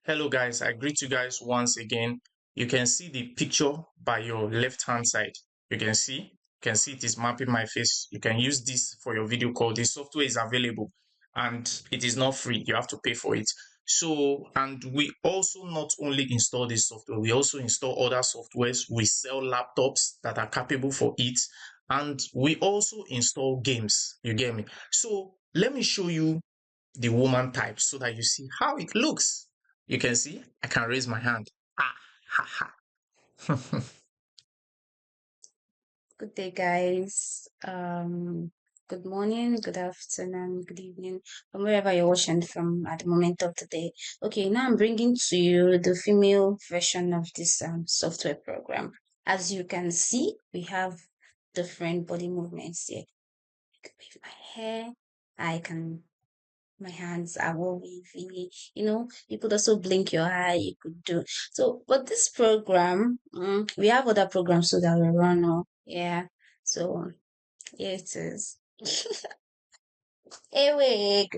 Hello guys, I greet you guys once again. You can see the picture by your left hand side. You can see it is mapping my face. You can use this for your video call. The software is available and it is not free. You have to pay for it. So, and we also not only install this software, we also install other softwares. We sell laptops that are capable for it, and we also install games. You get me? So let me show you the woman type so that you see how it looks. You can see I can raise my hand. Ah, ha, ha. Good day, guys. Good morning, good afternoon, good evening, from wherever you're watching from at the moment of the day. Okay, now I'm bringing to you the female version of this software program. As you can see, we have different body movements here. I can wave my hair. I can. My hands are all wavy. You could also blink your eye. You could do so. But this program, we have other programs so that we run. Oh, yeah. So here it is. Anyway,